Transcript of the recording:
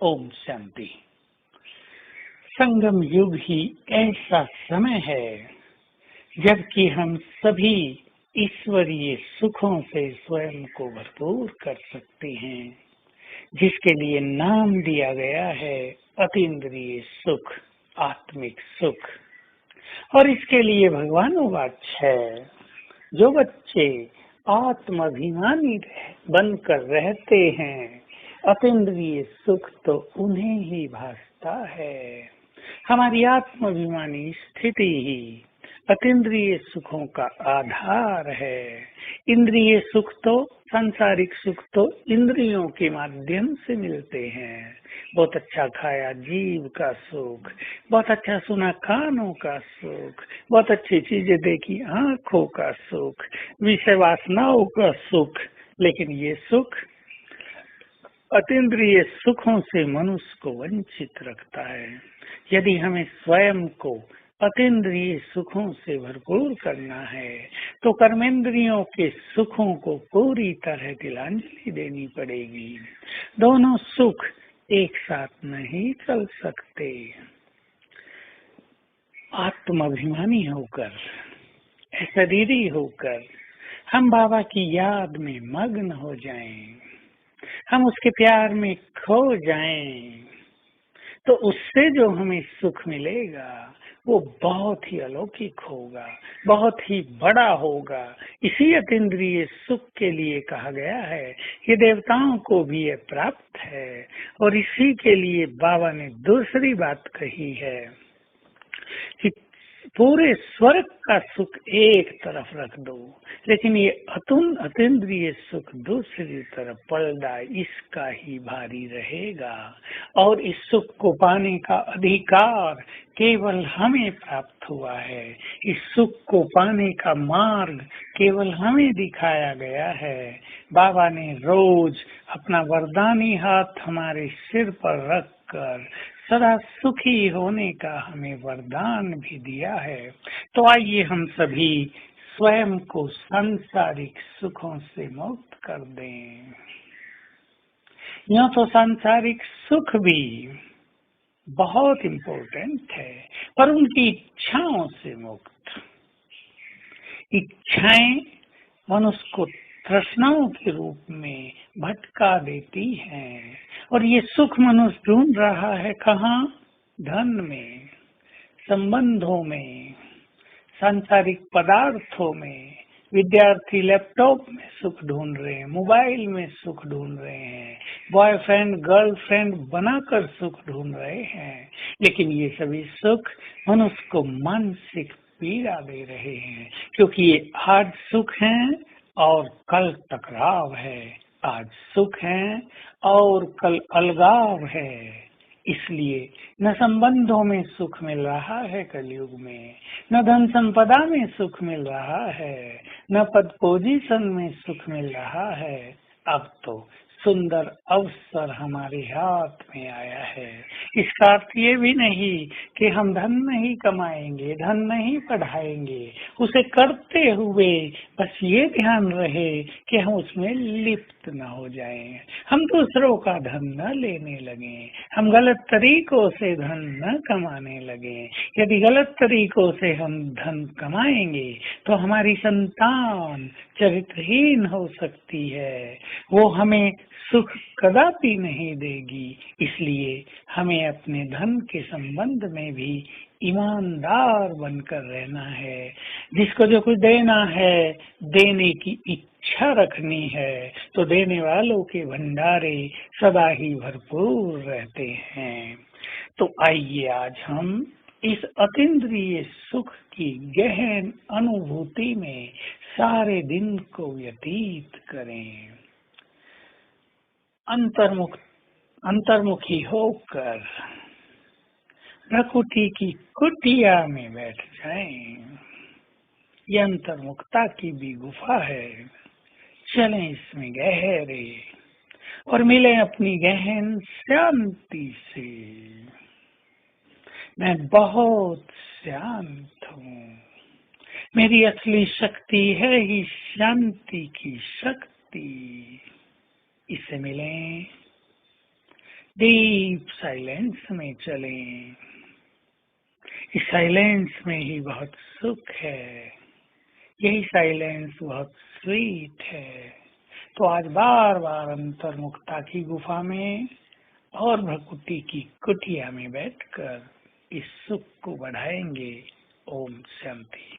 ओम शांति। संगम युग ही ऐसा समय है जबकि हम सभी ईश्वरीय सुखों से स्वयं को भरपूर कर सकते हैं, जिसके लिए नाम दिया गया है अतीन्द्रिय सुख, आत्मिक सुख। और इसके लिए भगवानुवाच है, जो बच्चे आत्माभिमानी बनकर रहते हैं, अतीन्द्रिय सुख तो उन्हें ही भासता है। हमारी आत्माभिमानी स्थिति ही अतीन्द्रिय सुखों का आधार है। इंद्रिय सुख तो, सांसारिक सुख तो इंद्रियों के माध्यम से मिलते हैं। बहुत अच्छा खाया जीव का सुख, बहुत अच्छा सुना कानों का सुख, बहुत अच्छी चीजें देखी आंखों का सुख, विषय वासनाओं का सुख। लेकिन ये सुख अतीन्द्रिय सुखों से मनुष्य को वंचित रखता है। यदि हमें स्वयं को अतीन्द्रिय सुखों से भरपूर करना है तो कर्मेंद्रियों के सुखों को पूरी तरह तिलांजलि देनी पड़ेगी। दोनों सुख एक साथ नहीं चल सकते। आत्माभिमानी होकर, शरीरी होकर हम बाबा की याद में मग्न हो जाएं, हम उसके प्यार में खो जाएं, तो उससे जो हमें सुख मिलेगा वो बहुत ही अलौकिक होगा, बहुत ही बड़ा होगा। इसी अतीन्द्रिय सुख के लिए कहा गया है, ये देवताओं को भी ये प्राप्त है। और इसी के लिए बाबा ने दूसरी बात कही है कि पूरे स्वर्ग का सुख एक तरफ रख दो, लेकिन ये अतीन्द्रिय सुख दूसरी तरफ पलड़ा इसका ही भारी रहेगा। और इस सुख को पाने का अधिकार केवल हमें प्राप्त हुआ है। इस सुख को पाने का मार्ग केवल हमें दिखाया गया है। बाबा ने रोज अपना वरदानी हाथ हमारे सिर पर रखकर सदा सुखी होने का हमें वरदान भी दिया है। तो आइए हम सभी स्वयं को सांसारिक सुखों से मुक्त कर दें। यह तो सांसारिक सुख भी बहुत इम्पोर्टेंट है, पर उनकी इच्छाओं से मुक्त। इच्छाएं मनुष्य को तृष्णाओं के रूप में भटका देती हैं। और ये सुख मनुष्य ढूंढ रहा है कहाँ? धन में, संबंधों में, सांसारिक पदार्थों में। विद्यार्थी लैपटॉप में सुख ढूंढ रहे हैं, मोबाइल में सुख ढूंढ रहे हैं, बॉयफ्रेंड गर्लफ्रेंड बनाकर सुख ढूंढ रहे हैं। लेकिन ये सभी सुख मनुष्य को मानसिक पीड़ा दे रहे हैं, क्योंकि ये आज सुख हैं और कल टकराव है, आज सुख है और कल अलगाव है। इसलिए न संबंधों में सुख मिल रहा है कलयुग में, न धन संपदा में सुख मिल रहा है, न पद पोजीशन में सुख मिल रहा है। अब तो सुंदर अवसर हमारे हाथ में आया है। इसका अर्थ ये भी नहीं कि हम धन नहीं कमाएंगे, धन नहीं बढ़ाएंगे। उसे करते हुए बस ये ध्यान रहे कि हम उसमें लिप्त न हो जाएं, हम दूसरों का धन न लेने लगे, हम गलत तरीकों से धन न कमाने लगे। यदि गलत तरीकों से हम धन कमाएंगे तो हमारी संतान चरित्रहीन हो सकती है, वो हमें सुख कदापि नहीं देगी। इसलिए हमें अपने धन के संबंध में भी ईमानदार बनकर रहना है। जिसको जो कुछ देना है, देने की इच्छा रखनी है, तो देने वालों के भंडारे सदा ही भरपूर रहते हैं। तो आइए आज हम इस अतीन्द्रिय सुख की गहन अनुभूति में सारे दिन को व्यतीत करें। अंतर्मुखी होकर प्रकृति की कुटिया में बैठ जाएं। यह अंतर्मुखता की भी गुफा है। चलें इसमें गहरे और मिले अपनी गहन शांति से। मैं बहुत शांत हूँ। मेरी असली शक्ति है ही शांति की शक्ति। इससे मिलें, डीप साइलेंस में चलें। इस साइलेंस में ही बहुत सुख है, यही साइलेंस बहुत स्वीट है। तो आज बार बार अंतर्मुखता की गुफा में और भ्रकुटी की कुटिया में बैठकर इस सुख को बढ़ाएंगे। ओम शांति।